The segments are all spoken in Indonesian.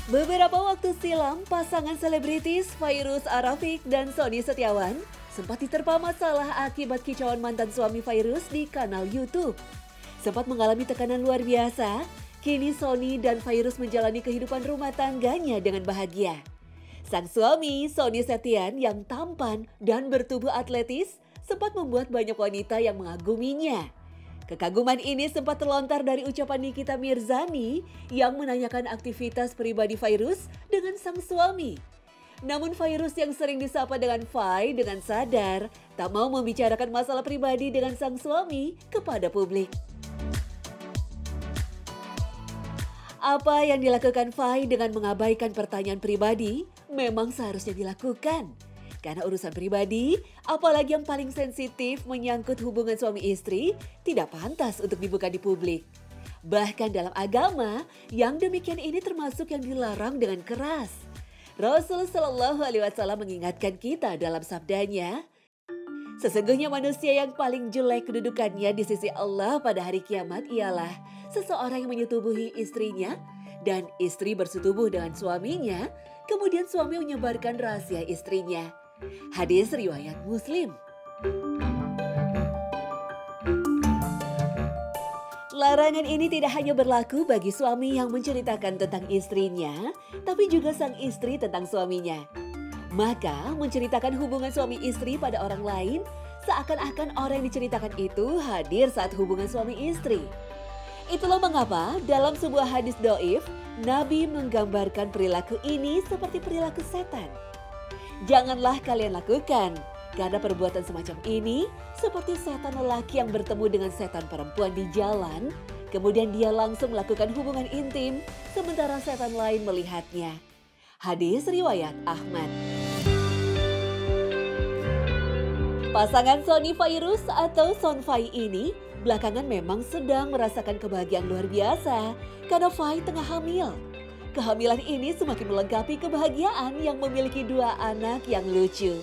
Beberapa waktu silam, pasangan selebritis Fairuz Arafiq dan Sony Setiawan sempat diterpa masalah akibat kicauan mantan suami Fairuz di kanal YouTube. Sempat mengalami tekanan luar biasa, kini Sony dan Fairuz menjalani kehidupan rumah tangganya dengan bahagia. Sang suami, Sony Septian, yang tampan dan bertubuh atletis, sempat membuat banyak wanita yang mengaguminya. Kekaguman ini sempat terlontar dari ucapan Nikita Mirzani yang menanyakan aktivitas pribadi Fairuz dengan sang suami. Namun Fairuz yang sering disapa dengan Fai dengan sadar tak mau membicarakan masalah pribadi dengan sang suami kepada publik. Apa yang dilakukan Fai dengan mengabaikan pertanyaan pribadi memang seharusnya dilakukan. Karena urusan pribadi, apalagi yang paling sensitif menyangkut hubungan suami istri, tidak pantas untuk dibuka di publik. Bahkan dalam agama, yang demikian ini termasuk yang dilarang dengan keras. Rasul Shallallahu Alaihi Wasallam mengingatkan kita dalam sabdanya, sesungguhnya manusia yang paling jelek kedudukannya di sisi Allah pada hari kiamat ialah seseorang yang menyetubuhi istrinya dan istri bersetubuh dengan suaminya, kemudian suami menyebarkan rahasia istrinya. Hadis riwayat Muslim. Larangan ini tidak hanya berlaku bagi suami yang menceritakan tentang istrinya, tapi juga sang istri tentang suaminya. Maka menceritakan hubungan suami istri pada orang lain, seakan-akan orang yang diceritakan itu hadir saat hubungan suami istri. Itulah mengapa dalam sebuah hadis dhaif, Nabi menggambarkan perilaku ini seperti perilaku setan. Janganlah kalian lakukan, karena perbuatan semacam ini seperti setan lelaki yang bertemu dengan setan perempuan di jalan, kemudian dia langsung melakukan hubungan intim, sementara setan lain melihatnya. Hadis riwayat Ahmad. Pasangan Sony Fairuz atau Son Fai ini belakangan memang sedang merasakan kebahagiaan luar biasa karena Fai tengah hamil. Kehamilan ini semakin melengkapi kebahagiaan yang memiliki dua anak yang lucu.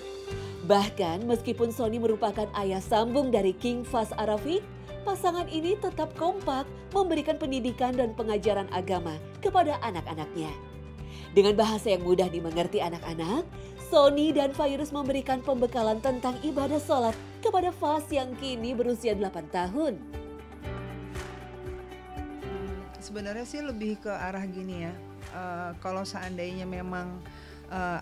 Bahkan meskipun Sony merupakan ayah sambung dari King Fahz Arafiq, pasangan ini tetap kompak memberikan pendidikan dan pengajaran agama kepada anak-anaknya. Dengan bahasa yang mudah dimengerti anak-anak, Sony dan Fairuz memberikan pembekalan tentang ibadah sholat kepada Fahz yang kini berusia 8 tahun. Sebenarnya sih lebih ke arah gini ya. Kalau seandainya memang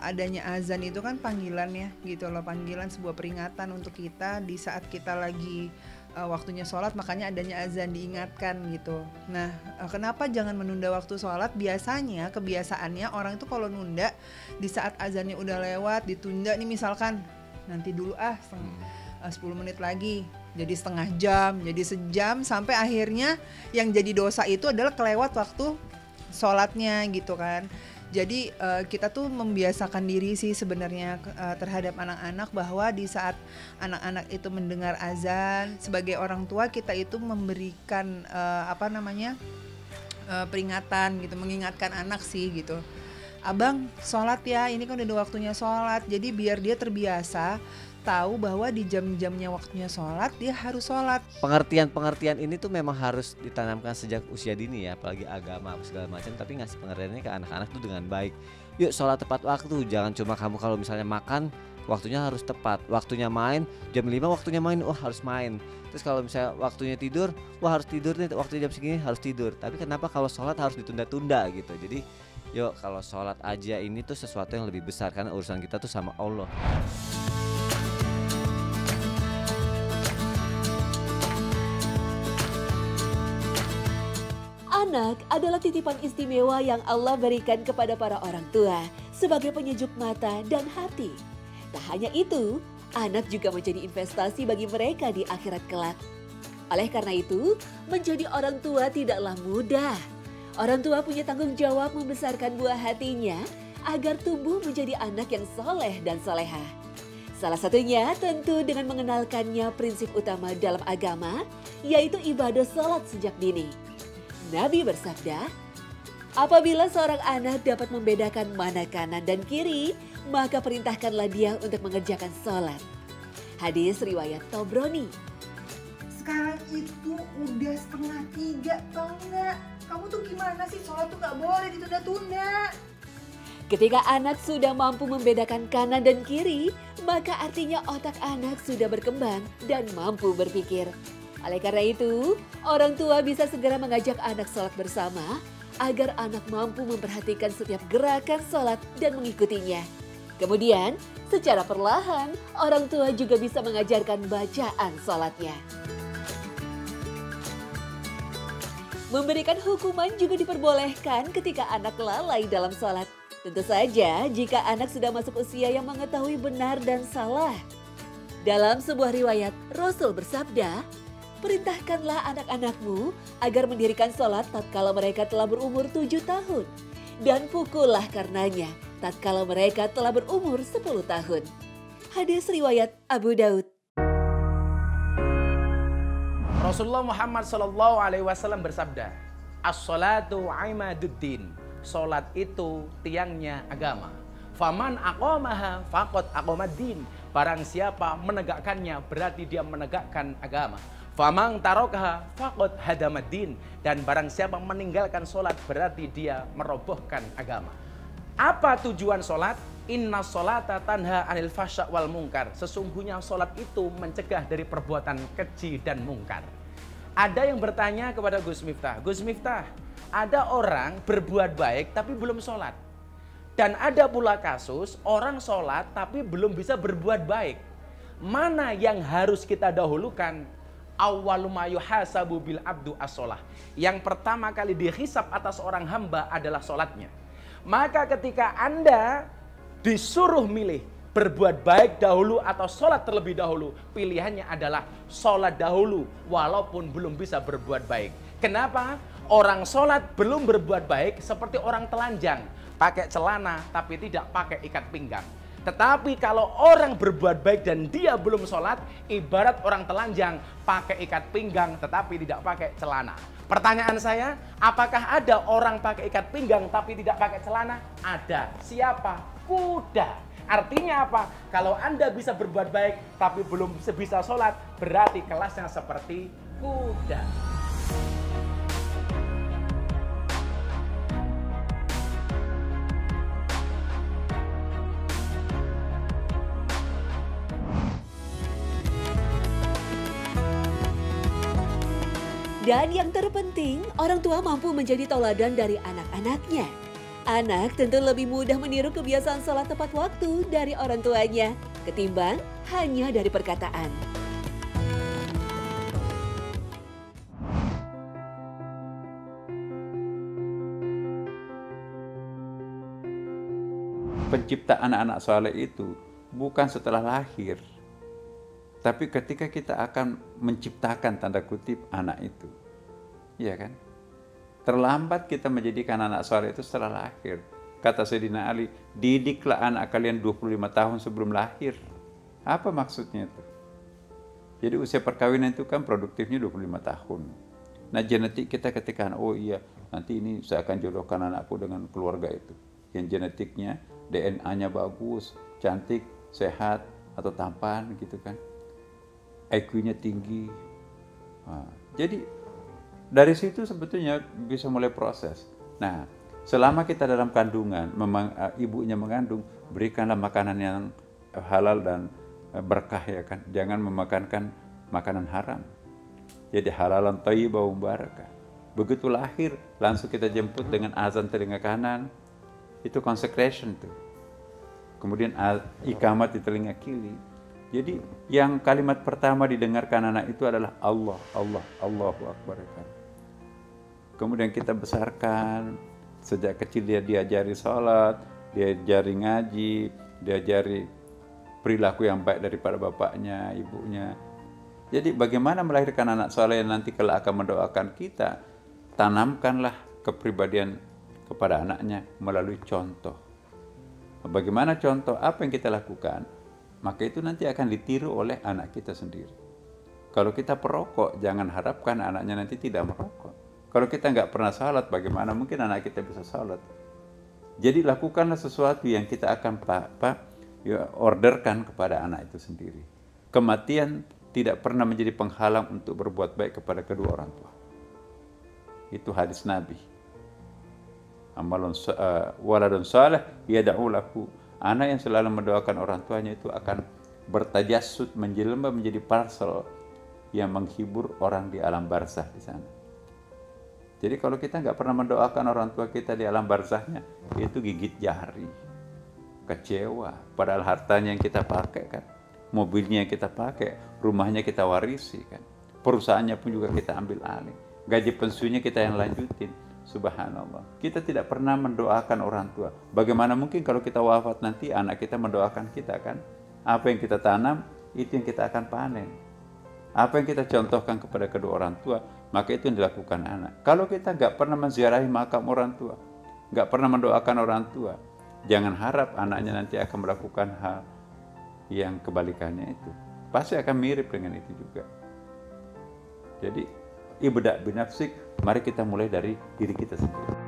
adanya azan itu kan panggilan ya gitu loh, panggilan sebuah peringatan untuk kita di saat kita lagi waktunya sholat, makanya adanya azan diingatkan gitu. Nah, kenapa jangan menunda waktu sholat? Biasanya kebiasaannya orang itu kalau nunda di saat azannya udah lewat, ditunda nih misalkan nanti dulu 10 menit lagi, jadi setengah jam, jadi sejam, sampai akhirnya yang jadi dosa itu adalah kelewat waktu sholatnya gitu kan. Jadi kita tuh membiasakan diri sih sebenarnya terhadap anak-anak bahwa di saat anak-anak itu mendengar azan, sebagai orang tua kita itu memberikan peringatan gitu, mengingatkan anak sih gitu. Abang sholat ya, ini kan udah waktunya sholat. Jadi biar dia terbiasa tahu bahwa di jam-jamnya waktunya sholat, dia harus sholat. Pengertian ini tuh memang harus ditanamkan sejak usia dini ya, apalagi agama segala macam, tapi ngasih pengertiannya ke anak-anak tuh dengan baik. Yuk sholat tepat waktu, jangan cuma kamu kalau misalnya makan, waktunya harus tepat. Waktunya main, jam 5 waktunya main, harus main. Terus kalau misalnya waktunya tidur, harus tidur nih, waktunya jam segini harus tidur. Tapi kenapa kalau sholat harus ditunda-tunda gitu. Jadi yuk kalau sholat aja ini tuh sesuatu yang lebih besar, karena urusan kita tuh sama Allah. Anak adalah titipan istimewa yang Allah berikan kepada para orang tua sebagai penyejuk mata dan hati. Tak hanya itu, anak juga menjadi investasi bagi mereka di akhirat kelak. Oleh karena itu, menjadi orang tua tidaklah mudah. Orang tua punya tanggung jawab membesarkan buah hatinya agar tumbuh menjadi anak yang soleh dan solehah. Salah satunya tentu dengan mengenalkannya prinsip utama dalam agama, yaitu ibadah sholat sejak dini. Nabi bersabda, apabila seorang anak dapat membedakan mana kanan dan kiri, maka perintahkanlah dia untuk mengerjakan sholat. Hadis riwayat Tobroni. Sekarang itu udah 2:30, tau nggak? Kamu tuh gimana sih, sholat tuh nggak boleh ditunda-tunda. Ketika anak sudah mampu membedakan kanan dan kiri, maka artinya otak anak sudah berkembang dan mampu berpikir. Oleh karena itu, orang tua bisa segera mengajak anak sholat bersama agar anak mampu memperhatikan setiap gerakan sholat dan mengikutinya. Kemudian, secara perlahan, orang tua juga bisa mengajarkan bacaan sholatnya. Memberikan hukuman juga diperbolehkan ketika anak lalai dalam sholat. Tentu saja jika anak sudah masuk usia yang mengetahui benar dan salah. Dalam sebuah riwayat, Rasul bersabda, "Perintahkanlah anak-anakmu agar mendirikan sholat tatkala mereka telah berumur 7 tahun. Dan pukullah karenanya tatkala mereka telah berumur 10 tahun." Hadis riwayat Abu Daud. Rasulullah Muhammad SAW bersabda, "As-salatu imaduddin." Salat itu tiangnya agama. Faman aqamaha faqad aqamaddin. Barang siapa menegakkannya berarti dia menegakkan agama. Faman tarakaha faqad hadamaddin. Dan barang siapa meninggalkan salat berarti dia merobohkan agama. Apa tujuan salat? Inna sholata tanha anil fasya wal mungkar. Sesungguhnya salat itu mencegah dari perbuatan keji dan mungkar. Ada yang bertanya kepada Gus Miftah, "Gus Miftah, ada orang berbuat baik tapi belum sholat. Dan ada pula kasus orang sholat tapi belum bisa berbuat baik. Mana yang harus kita dahulukan?" Awwalu ma yuhasabu bil abdu as-sholah. Yang pertama kali dihisab atas orang hamba adalah sholatnya. Maka ketika Anda disuruh milih berbuat baik dahulu atau sholat terlebih dahulu, pilihannya adalah sholat dahulu walaupun belum bisa berbuat baik. Kenapa? Orang sholat belum berbuat baik seperti orang telanjang, pakai celana tapi tidak pakai ikat pinggang. Tetapi kalau orang berbuat baik dan dia belum sholat, ibarat orang telanjang pakai ikat pinggang tetapi tidak pakai celana. Pertanyaan saya, apakah ada orang pakai ikat pinggang tapi tidak pakai celana? Ada. Siapa? Kuda. Artinya apa? Kalau Anda bisa berbuat baik tapi belum bisa sholat, berarti kelasnya seperti kuda. Dan yang terpenting, orang tua mampu menjadi tauladan dari anak-anaknya. Anak tentu lebih mudah meniru kebiasaan sholat tepat waktu dari orang tuanya, ketimbang hanya dari perkataan. Pencipta anak-anak soleh itu bukan setelah lahir, tapi ketika kita akan menciptakan tanda kutip anak itu. Iya kan? Terlambat kita menjadikan anak soleh itu setelah lahir. Kata Sayyidina Ali, didiklah anak kalian 25 tahun sebelum lahir. Apa maksudnya itu? Jadi usia perkawinan itu kan produktifnya 25 tahun. Nah genetik kita ketika, oh iya nanti ini saya akan jodohkan anakku dengan keluarga itu. Yang genetiknya DNA-nya bagus, cantik, sehat, atau tampan gitu kan. IQ-nya tinggi. Nah, jadi dari situ sebetulnya bisa mulai proses. Nah, selama kita dalam kandungan, ibunya mengandung, berikanlah makanan yang halal dan berkah ya kan. Jangan memakankan makanan haram. Jadi halalan thayyibah wa mubarakah. Begitu lahir, langsung kita jemput dengan azan telinga kanan. Itu consecration tuh. Kemudian ikamat di telinga kiri. Jadi yang kalimat pertama didengarkan anak itu adalah Allah, Allah, Allahu Akbar. Kemudian kita besarkan, sejak kecil dia diajari sholat, diajari ngaji, diajari perilaku yang baik daripada bapaknya, ibunya. Jadi bagaimana melahirkan anak soleh yang nanti kelak akan mendoakan kita, tanamkanlah kepribadian kepada anaknya melalui contoh. Bagaimana contoh? Apa yang kita lakukan? Maka itu nanti akan ditiru oleh anak kita sendiri. Kalau kita perokok, jangan harapkan anaknya nanti tidak merokok. Kalau kita nggak pernah salat, bagaimana mungkin anak kita bisa salat? Jadi lakukanlah sesuatu yang kita akan orderkan kepada anak itu sendiri. Kematian tidak pernah menjadi penghalang untuk berbuat baik kepada kedua orang tua. Itu hadis Nabi. Waladun salih yad'u lahu. Anak yang selalu mendoakan orang tuanya itu akan bertajassud, menjelma menjadi parcel yang menghibur orang di alam barzah di sana. Jadi kalau kita nggak pernah mendoakan orang tua kita di alam barzahnya, itu gigit jari, kecewa. Padahal hartanya yang kita pakai kan, mobilnya yang kita pakai, rumahnya kita warisi kan, perusahaannya pun juga kita ambil alih, gaji pensiunnya kita yang lanjutin. Subhanallah. Kita tidak pernah mendoakan orang tua. Bagaimana mungkin kalau kita wafat nanti anak kita mendoakan kita kan? Apa yang kita tanam, itu yang kita akan panen. Apa yang kita contohkan kepada kedua orang tua, maka itu yang dilakukan anak. Kalau kita nggak pernah menziarahi makam orang tua, nggak pernah mendoakan orang tua, jangan harap anaknya nanti akan melakukan hal yang kebalikannya itu. Pasti akan mirip dengan itu juga. Jadi, ibda' binafsik, mari kita mulai dari diri kita sendiri.